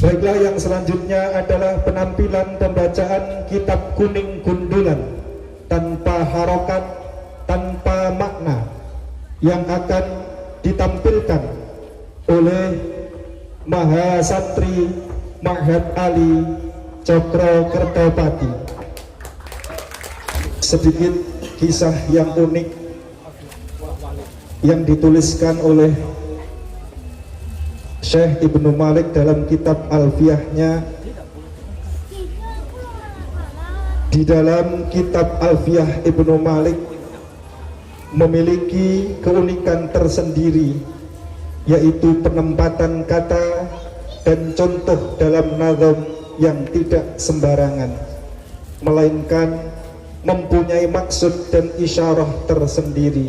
Baiklah, yang selanjutnya adalah penampilan pembacaan kitab kuning gundulan tanpa harokat, tanpa makna, yang akan ditampilkan oleh Mahasantri Ma'had Ali Cokro Kertopati. Sedikit kisah yang unik yang dituliskan oleh Syekh Ibnu Malik dalam kitab Alfiyahnya. Di dalam kitab Alfiyah Ibnu Malik memiliki keunikan tersendiri, yaitu penempatan kata dan contoh dalam nazam yang tidak sembarangan, melainkan mempunyai maksud dan isyarah tersendiri.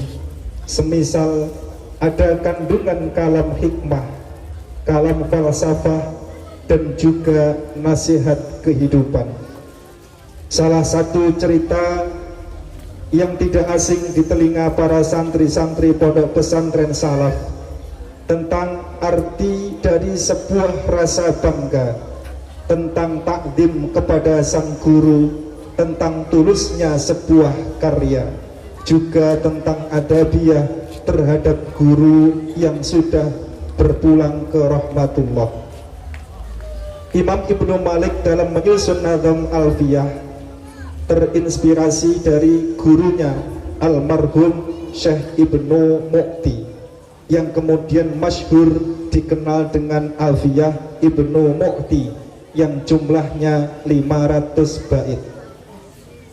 Semisal ada kandungan kalam hikmah, kalam falsafah, dan juga nasihat kehidupan. Salah satu cerita yang tidak asing di telinga para santri-santri pondok pesantren salaf tentang arti dari sebuah rasa bangga, tentang takdim kepada sang guru, tentang tulusnya sebuah karya, juga tentang adabiyah terhadap guru yang sudah berpulang ke rahmatullah. Imam Ibnu Malik dalam menyusun nazam Alfiyah terinspirasi dari gurunya almarhum Syekh Ibnu Mu'ti, yang kemudian masyhur dikenal dengan Alfiyah Ibnu Mu'ti yang jumlahnya 500 bait.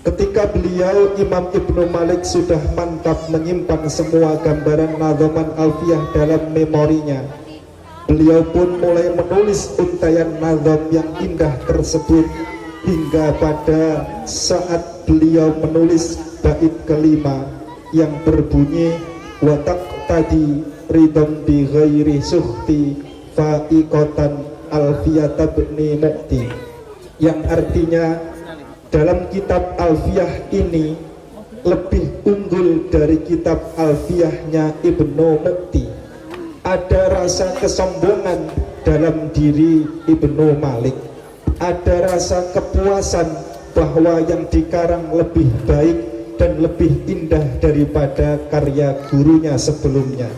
Ketika beliau Imam Ibnu Malik sudah mantap menyimpan semua gambaran nazaman Alfiyah dalam memorinya, beliau pun mulai menulis untayan nazam yang indah tersebut, hingga pada saat beliau menulis bait kelima yang berbunyi watak tadi ridham bi ghairi suhti fa'iqatan Alfiyata bni Mu'ti, yang artinya dalam kitab Alfiyah ini lebih unggul dari kitab Alfiyahnya Ibnu Mu'ti. Ada rasa kesombongan dalam diri Ibnu Malik, ada rasa kepuasan bahwa yang dikarang lebih baik dan lebih indah daripada karya gurunya sebelumnya.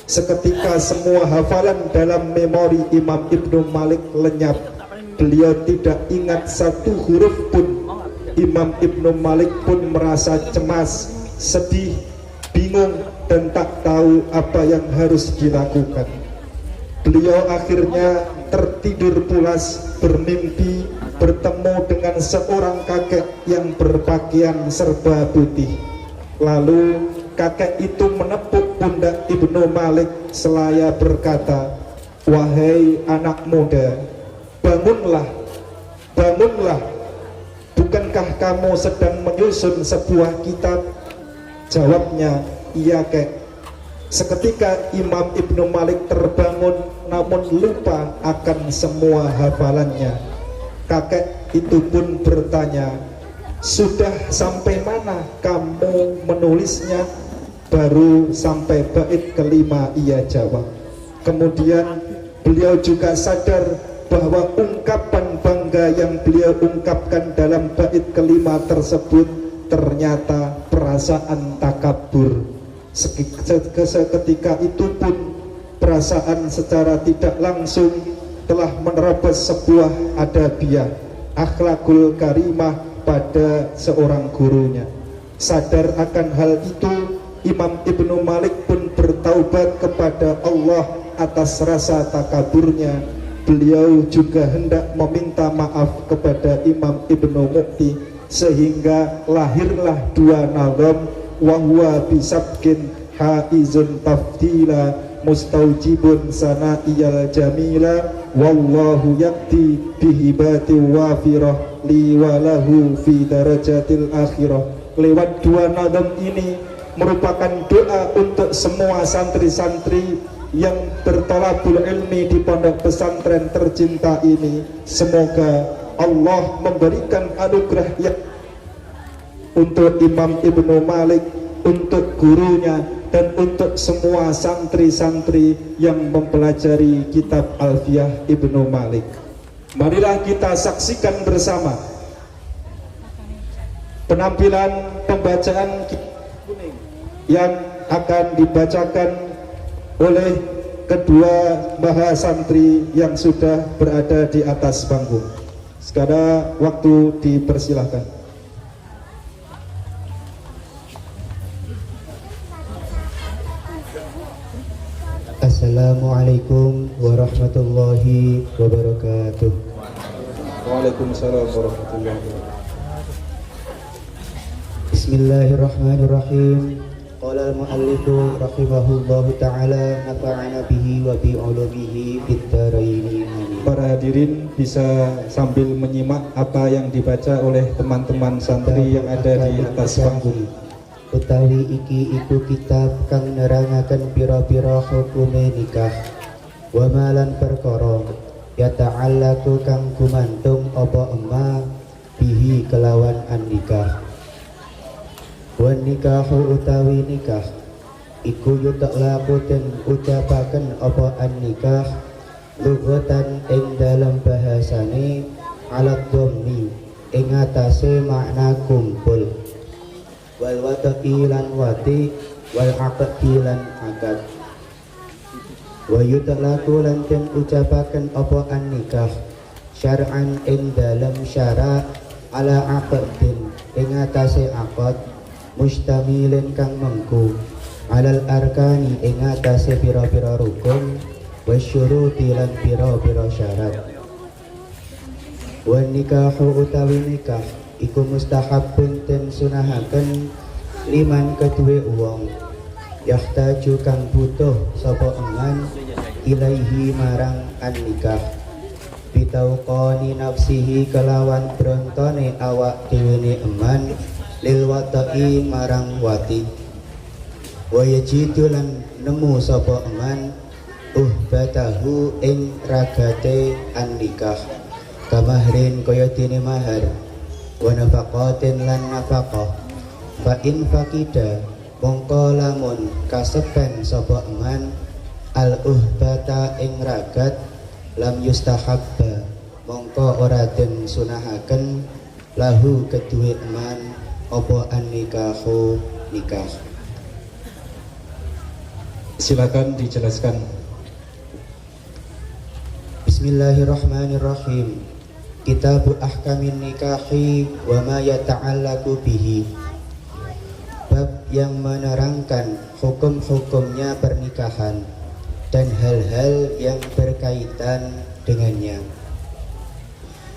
Seketika semua hafalan dalam memori Imam Ibnu Malik lenyap. Beliau tidak ingat satu huruf pun. Imam Ibnu Malik pun merasa cemas, sedih, bingung, dan tak tahu apa yang harus dilakukan. Beliau akhirnya tertidur pulas, bermimpi bertemu dengan seorang kakek yang berpakaian serba putih. Lalu kakek itu menepuk pundak Ibnu Malik selaya berkata, "Wahai anak muda, bangunlah, bangunlah. Bukankah kamu sedang menyusun sebuah kitab?" Jawabnya, "Iya, Kek." Seketika Imam Ibnu Malik terbangun, namun lupa akan semua hafalannya. Kakek itu pun bertanya, "Sudah sampai mana kamu menulisnya?" "Baru sampai bait kelima," ia jawab. Kemudian beliau juga sadar bahwa ungkapan bangga yang beliau ungkapkan dalam bait kelima tersebut ternyata perasaan takabur. Seketika itu pun perasaan secara tidak langsung telah menerobos sebuah adabiyah, akhlakul karimah pada seorang gurunya. Sadar akan hal itu, Imam Ibnu Malik pun bertaubat kepada Allah atas rasa takaburnya. Beliau juga hendak meminta maaf kepada Imam Ibnu Mu'ti, sehingga lahirlah dua nazam, wa huwa bisabkin haizun tafdila mustaujibun sana'iyal jamila wallahu yakti bihibati wafirah li walahu fi darajatil akhirah. Lewat dua nazam ini merupakan doa untuk semua santri-santri yang bertolabul ilmi di pondok pesantren tercinta ini. Semoga Allah memberikan anugerah yang untuk Imam Ibnu Malik, untuk gurunya, dan untuk semua santri-santri yang mempelajari kitab Alfiyah Ibnu Malik. Marilah kita saksikan bersama penampilan pembacaan kuning yang akan dibacakan oleh kedua mahasantri yang sudah berada di atas panggung. Sekarang waktu dipersilahkan. Assalamualaikum warahmatullahi wabarakatuh. Waalaikumsalam warahmatullahi wabarakatuh. Bismillahirrahmanirrahim. Qala al-muallifu rahimahullahu ta'ala nafa'ana bihi wa bi ulumihi fid dharain. Para hadirin bisa sambil menyimak apa yang dibaca oleh teman-teman santri yang ada di atas panggung. Utawi iki iku kitab kang nerangaken pira-pira hukume nikah wa malan perkara ya ta'allaku kang gumantung apa ema bihi kelawan an nikah. Wan nikahu utawi nikah iku yutlaku den ucapaken apa an nikah lughatan ing dalam bahasane alat dhammi ing atase makna kumpul wal wata'i lan wati wal aqdi lan akad wa yutlaku lan den ucapaken apa an nikah syar'an ing dalam syara ala aqdin ing atase akad mustamilin kang mengku alal arkani ing atase pira-pira rukun wasyuruti lan pira-pira syarat. Wan nikahu utawi nikah iku mustahabun den sunahaken liman kedue wong yahtaju kang butuh sapa eman ilaihi marang an nikah bitauqani nafsihi kelawan brontone awak dhewe eman lil wata'i marang wati wa yajidu lan nemu sapa eman batahu ing ragate an nikah kamahrin kaya dene mahar wa nafaqatin lan nafaqah fa in faqida mongko lamun kasepen sapa eman al bata ing ragat lam yustahabba mongko ora den sunahaken lahu kedue eman apa an nikahu nikah. Silakan dijelaskan. Bismillahirrahmanirrahim. Kitabu ahkamin nikahi wa ma yata'allaqu bihi. Bab yang menerangkan hukum-hukumnya pernikahan dan hal-hal yang berkaitan dengannya.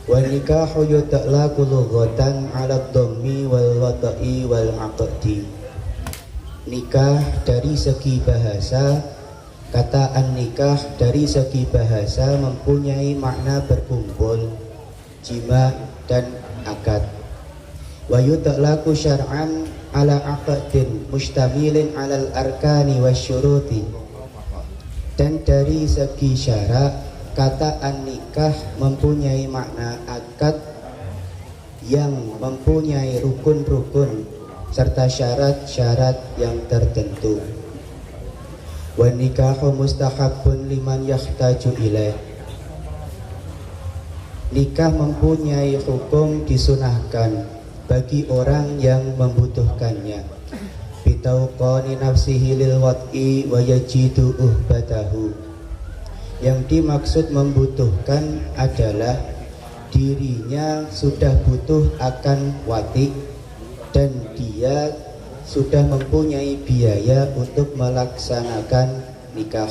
Wa nikahu yutlaku lughatan 'ala dhammi wal wata'i wal 'aqdi. Nikah dari segi bahasa, kata an-nikah dari segi bahasa mempunyai makna berkumpul, jima dan akad. Wa yutlaku syar'an 'ala 'aqdin mustamilin 'alal arkani wasyuruti. Dan dari segi syarak kata an-nikah mempunyai makna akad yang mempunyai rukun-rukun serta syarat-syarat yang tertentu. Wa nikahu mustahabun liman yahtaju ilaih. Nikah mempunyai hukum disunahkan bagi orang yang membutuhkannya. Bitauqani nafsihi lil wat'i wa yajidu uhbatahu. Yang dimaksud membutuhkan adalah dirinya sudah butuh akan wati dan dia sudah mempunyai biaya untuk melaksanakan nikah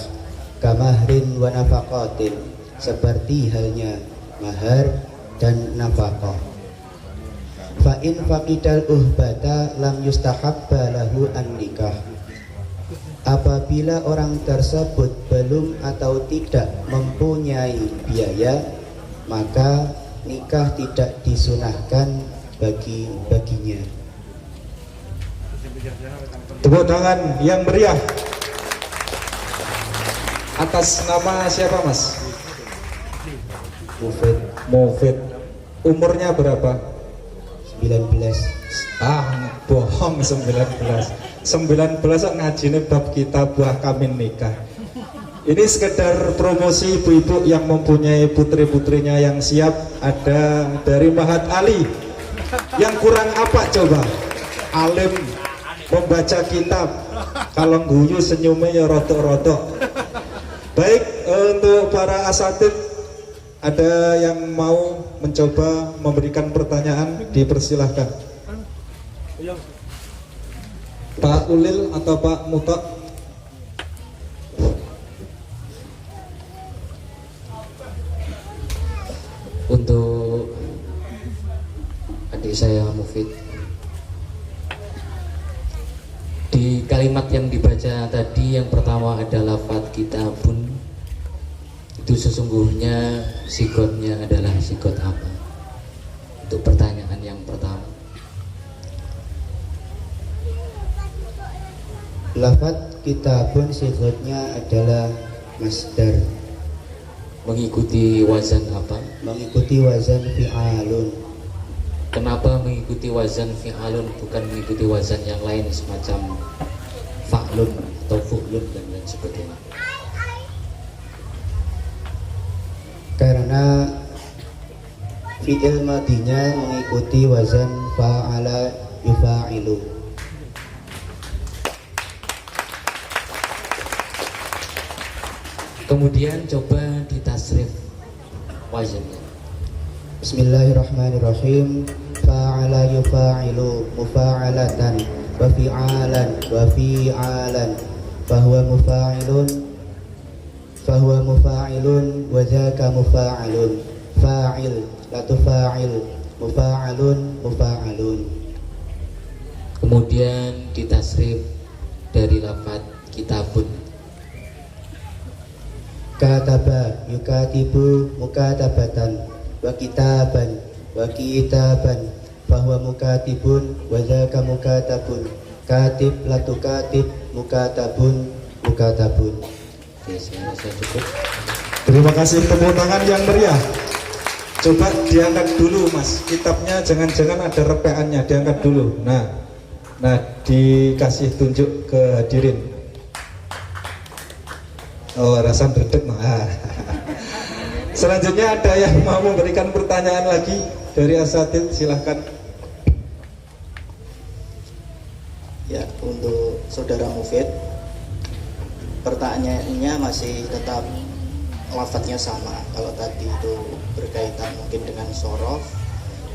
kamahrin wa nafaqatin seperti halnya mahar dan nafaqah. Fa in faqidal uhbata lam yustahabba lahu an nikah. Apabila orang tersebut belum atau tidak mempunyai biaya, maka nikah tidak disunahkan baginya. Tepuk tangan yang meriah. Atas nama siapa, Mas? Mufid. Umurnya berapa? 19. Bohong, 19 ngajine bab kitab ahkamin nikah. Ini sekedar promosi ibu-ibu yang mempunyai putri-putrinya yang siap. Ada dari Mahat Ali. Yang kurang apa coba? Alim, membaca kitab. Kalau guyu senyumnya ya rotok-rotok. Baik, untuk para asatid, ada yang mau mencoba memberikan pertanyaan, dipersilahkan. Pak Ulil atau Pak Mutok? Untuk adik saya Mufid, di kalimat yang dibaca tadi yang pertama ada lafadz kitabun, itu sesungguhnya sigotnya adalah sigot apa? Untuk pertanyaan yang pertama. Lafadz kitabun sigotnya adalah masdar, Mengikuti wazan apa? mengikuti wazan fi'alun. Kenapa mengikuti wazan fi'alun bukan mengikuti wazan yang lain semacam fa'lun atau fu'lun dan lain sebagainya? Karena fi'il madinya mengikuti wazan fa'ala yufa'ilu. Kemudian coba ditasrif wazannya. Bismillahirrahmanirrahim. Fa'ala yufa'ilu mufa'alatan wa fi'alan wa fi'alan fahuwa mufa'ilun wa dzaka mufa'alun fa'il la tufa'il mufa'alun mufa'alun. Kemudian ditasrif dari lafadz kitabun. Kataba yukatibu mukatabatan wa kitaban fahuwa mukatibun wa dzaka mukatabun katib la tukatib mukatabun. Oke, saya rasa cukup. Terima kasih, tepuk tangan yang meriah. Coba diangkat dulu Mas, kitabnya jangan-jangan ada repeannya, diangkat dulu. Nah dikasih tunjuk ke hadirin. Oh, rasa berdek. Nah. Selanjutnya ada yang mau memberikan pertanyaan lagi dari asatid, silahkan. Ya, untuk saudara Mufid, pertanyaannya masih tetap lafadznya sama. Kalau tadi itu berkaitan mungkin dengan sorof,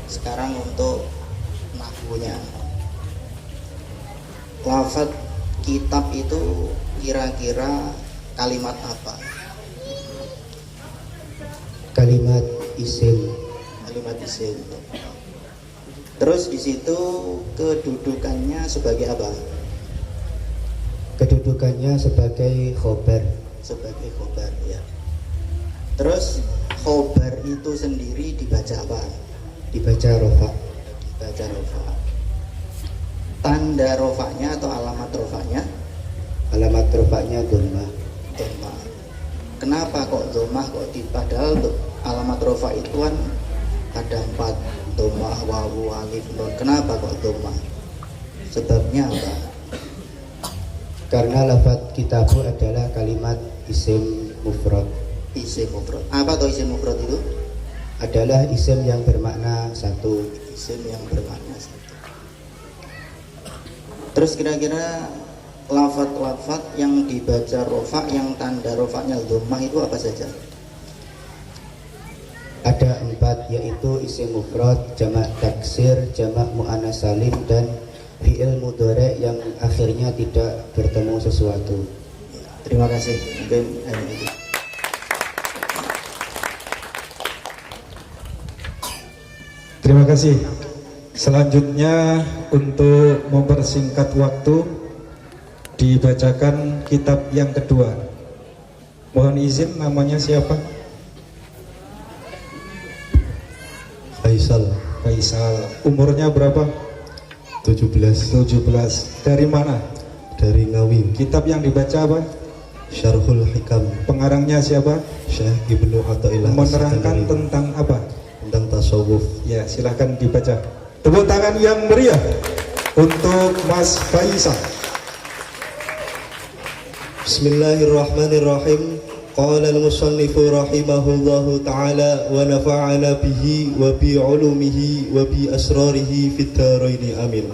sekarang untuk nahwunya. Lafadz kitab itu kira-kira kalimat apa? Kalimat isim. Kalimat isim. Terus di situ kedudukannya sebagai apa? Kedudukannya sebagai khobar. Sebagai khobar, ya. Terus khobar itu sendiri dibaca apa? Dibaca rofa. Dibaca rofa. Tanda rofanya atau alamat rofanya? Alamat rofanya dhammah. Dhammah. Kenapa kok dhammah kok padahal alamat rofa itu kan ada 4, dhammah, wawu, alif, nun. Kenapa kok dhammah? Sebabnya apa? Karena lafadz kitabu adalah kalimat isim mufrad. Isim mufrad. Apa tuh isim mufrad itu? Adalah isim yang bermakna satu. Isim yang bermakna satu. Terus kira-kira lafadz yang dibaca rofa, yang tanda rofanya dhammah itu apa saja? Ada 4, yaitu isim mufrad, jamak taksir, jamak muannas salim, dan fi'il mudhari yang akhirnya tidak bertemu sesuatu. Terima kasih. Mungkin hanya itu. Terima kasih. Selanjutnya untuk mempersingkat waktu dibacakan kitab yang kedua. Mohon izin, namanya siapa? Faisal. Umurnya berapa? 17. Dari mana? Dari Ngawi. Kitab yang dibaca apa? Syarhul Hikam. Pengarangnya siapa? Syekh Ibnu Athaillah. Menerangkan tentang apa? Tentang tasawuf. Ya, silahkan dibaca. Tepuk tangan yang meriah untuk Mas Faisal. Bismillahirrahmanirrahim. Qala al-musannifu rahimahullahu ta'ala wa nafa'ana bihi wa bi ulumihi wa bi asrarihi fid dharaini amin.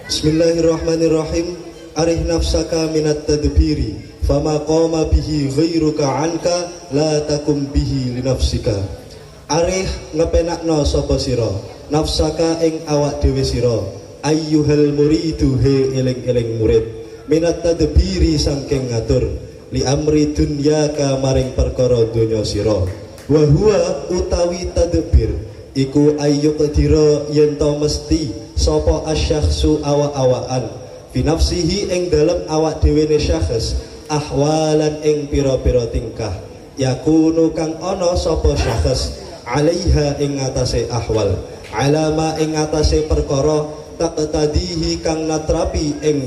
Bismillahirrahmanirrahim. Arih nafsaka minat tadbiri fama qama bihi ghairuka anka la takum bihi li nafsika. Arih ngepenakno sapa sira nafsaka ing awak dhewe sira ayyuhal muridu he eling-eling murid minat tadbiri sangking ngatur li amri dunyaka maring perkara donya sira wa huwa utawi tadbir iku ayyuk dira yen to mesti sapa asyakhsu awak-awakan fi nafsihi ing dalem awak dhewe ne syakhs ahwalan ing pira-pira tingkah yakunu kang ana sapa syakhs alaiha ing atase ahwal alama ing atase perkara taqtadihi kang natrapi ing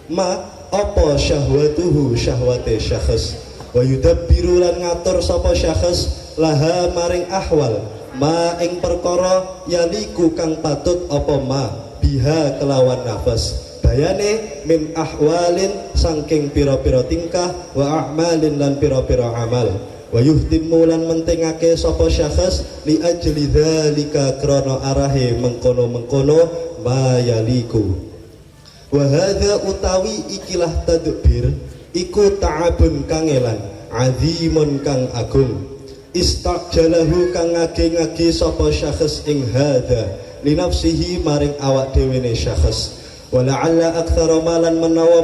ma apa syahwatuhu syahwate syakhs wa yudabbiru lan ngatur sapa syakhs laha maring ahwal ma ing perkara yaliku kang patut apa ma biha kelawan nafas bayane min ahwalin saking pira-pira tingkah wa a'malin lan pira-pira amal wa yuhtimmu lan mentingake sapa syakhs li ajli dzalika krana arahe mengkono-mengkono mayaliku wa hadza utawi ikilah tadbir iku ta'abun kangelan azimun kang agung istajalahu kang ngage-ngage sapa syakhs ing hadza li nafsihi maring awak dhewe ne syakhs wa la'alla aktsara malan menawa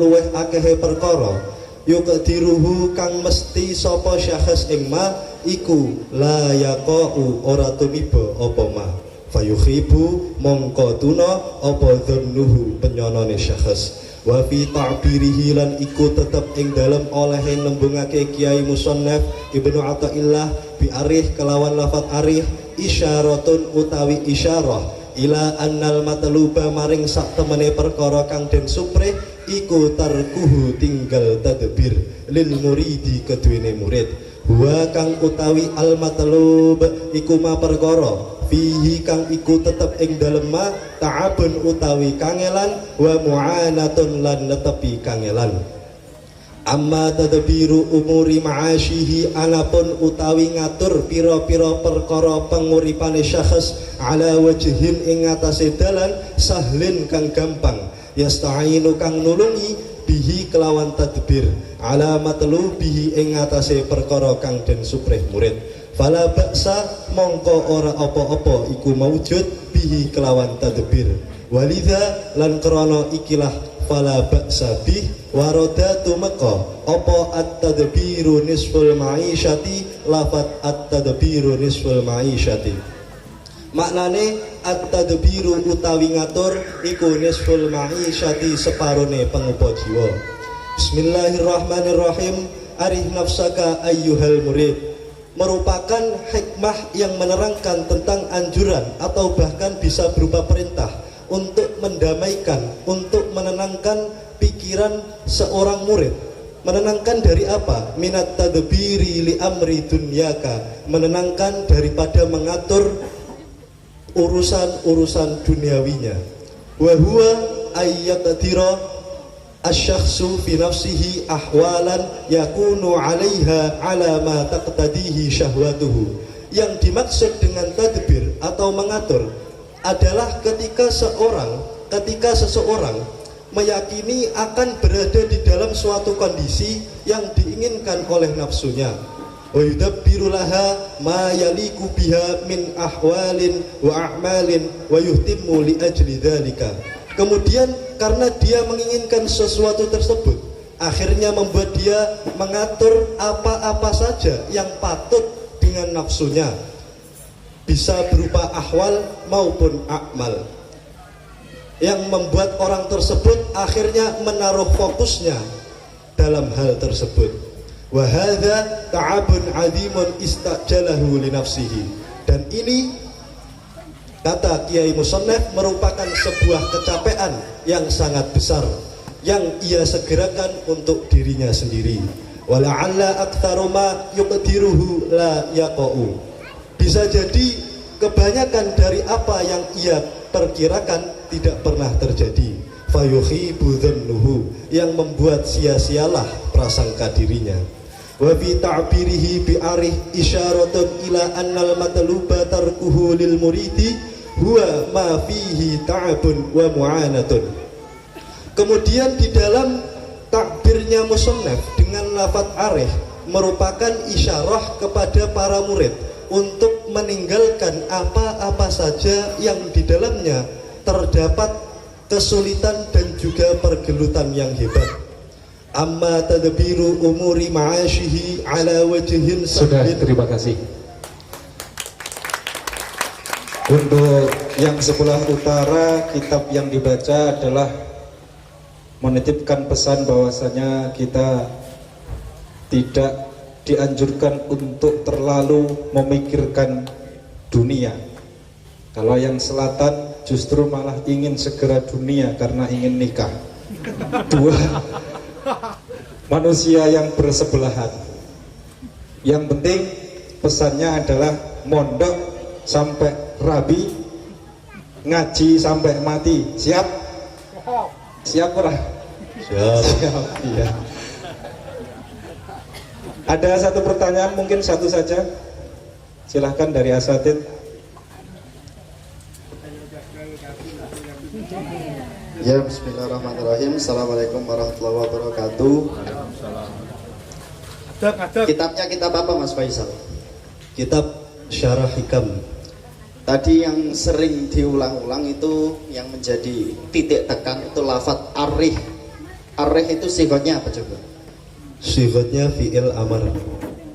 luweh akehe perkara yuqdiruhu kang mesti sapa syakhs ing ma iku la yaqau ora tumiba apa ma fayukhibu mongko tuna apa dzannuhu penyonone syakhs wa fi ta'birihi lan iku tetep ing dalem olehe nembungake Kiai Musannaf Ibnu Athaillah bi arih kelawan lafat arih isyaratun utawi isyarah ila annal matluba maring sak temene perkara kang den suprih iku tarkuhu tinggal tadbir lil muridi keduwene murid huwa kang utawi al matlub iku ma perkara fihi kang iku tetep ing dalem ma ta'abun utawi kangelan wa mu'anatun lan netepi kangelan amma tadbiru umuri ma'asyihi anapun utawi ngatur pira-pira perkara penguripane syakhs ala wajhin ing atase dalan sahlin kang gampang yasta'inu kang nulungi bihi kelawan tadbir ala matlubihi ing atase perkara kang den suprih murid fala ba'sa mongko ora apa-apa iku maujud bihi kelawan tadbir walidha lan krana ikilah fala ba'sa bih waradatu maka apa at-tadbiru nisful ma'isyati lafat at-tadbiru nisful ma'isyati maknane at-tadbiru utawi ngatur iku nisful ma'isyati separone pengupa jiwa. Bismillahirrahmanirrahim. Arih nafsaka ayyuhal murid merupakan hikmah yang menerangkan tentang anjuran atau bahkan bisa berupa perintah untuk mendamaikan, untuk menenangkan pikiran seorang murid. Menenangkan dari apa? Minat tadbiri li amri dunyaka, menenangkan daripada mengatur urusan-urusan duniawinya. Wa huwa ayyaqdira asyakhsu fi nafsihi ahwalan yakunu 'alaiha 'ala ma taqtadihi syahwatuhu. Yang dimaksud dengan tadbir atau mengatur adalah ketika seseorang meyakini akan berada di dalam suatu kondisi yang diinginkan oleh nafsunya. Wa yudabbiru laha ma yaliku biha min ahwalin wa a'malin wa yuhtimmu li ajli dzalika. Kemudian karena dia menginginkan sesuatu tersebut, akhirnya membuat dia mengatur apa-apa saja yang patut dengan nafsunya, bisa berupa ahwal maupun a'mal, yang membuat orang tersebut akhirnya menaruh fokusnya dalam hal tersebut. Wa hadza ta'abun 'azimun istajalahu li nafsihi. Dan ini kata Kiai Musannaf merupakan sebuah kecapean yang sangat besar yang ia segerakan untuk dirinya sendiri. Wala'alla aktsaru ma yuqdiruhu la yaqa'u. Bisa jadi kebanyakan dari apa yang ia perkirakan tidak pernah terjadi. fayukhibu dhannuhu, yang membuat sia-sialah prasangka dirinya. Wa fi ta'birihi bi arih isyaratun ila annal matluba tarkuhu lil muridi huwa ma fihi ta'abun wa mu'anatun. Kemudian di dalam takbirnya musannaf dengan lafaz arih merupakan isyarah kepada para murid untuk meninggalkan apa-apa saja yang di dalamnya terdapat kesulitan dan juga pergelutan yang hebat. Amma tadbiru umuri ma'asyihi ala wajhin Sudah, sabbin. terima kasih. Untuk yang sebelah utara, kitab yang dibaca adalah menitipkan pesan bahwasanya kita tidak dianjurkan untuk terlalu memikirkan dunia. Kalau yang selatan justru malah ingin segera dunia karena ingin nikah. Dua manusia yang bersebelahan. Yang penting pesannya adalah mondok sampai rabi, ngaji sampai mati. Siap? Siap ora? Siap. Siap, iya. Ada satu pertanyaan, mungkin satu saja. Silahkan dari asatid. Ya, bismillahirrahmanirrahim. Assalamualaikum warahmatullahi wabarakatuh. Kitabnya kitab apa Mas Faisal? Kitab Syarah Hikam. Tadi yang sering diulang-ulang itu yang menjadi titik tekan itu lafaz arih. Arih itu sifatnya apa coba? Sifatnya fi'il amar,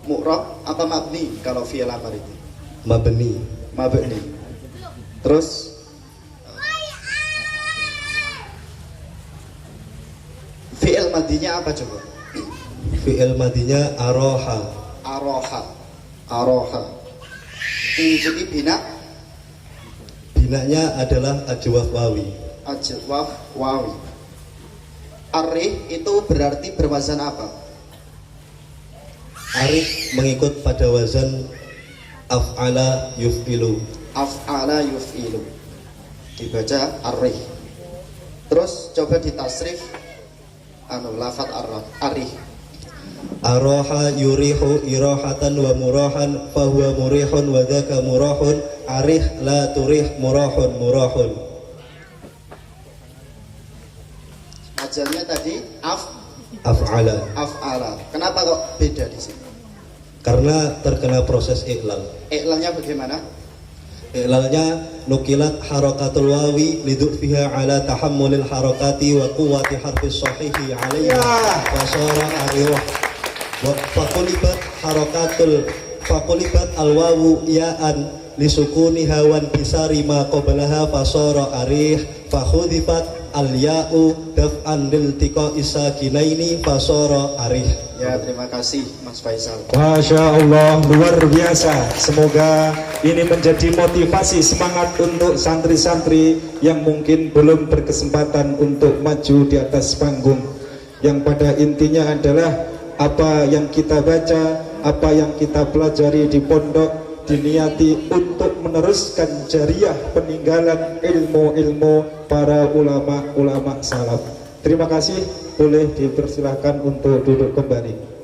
Mu'rab apa mabni kalau fi'il amar itu? mabni. Mabni. Terus fi'il madinya apa coba? Fi'il madinya aroha. Aroha. Aroha. Jadi bina Binanya adalah ajwaf wawi. ajwaf wawi. Arih itu berarti berwazan apa? Arif mengikut pada wazan af'ala yuf'ilu. Af'ala yuf'ilu. Dibaca arih. Terus coba ditasrif lafaz arih. Aroha yurihu irahatan wa murahan fahuwa murihun wa dhaka murahun. Arih la turih murahun murahun. Ajalnya tadi Af'ala. af'ala. Kenapa kok beda di sini? Karena terkena proses iklal. Iklannya bagaimana? Iklalnya nukilat harakatul wawi lidukfiha ala tahammulil harakati wa quwwati harfis sahihi alaiha wa sara arih wa faqulibat alwawu ya'an lisukuniha wan bisari ma qablaha fasara arih fakhudifat al-ya'u daf'an liltiqa isakinaini fasara arih. Ya, terima kasih Mas Faisal. Masya Allah, luar biasa. Semoga ini menjadi motivasi semangat untuk santri-santri yang mungkin belum berkesempatan untuk maju di atas panggung. Yang pada intinya adalah apa yang kita baca, apa yang kita pelajari di pondok diniati untuk meneruskan jariah peninggalan ilmu-ilmu para ulama-ulama salaf. Terima kasih, boleh dipersilahkan untuk duduk kembali.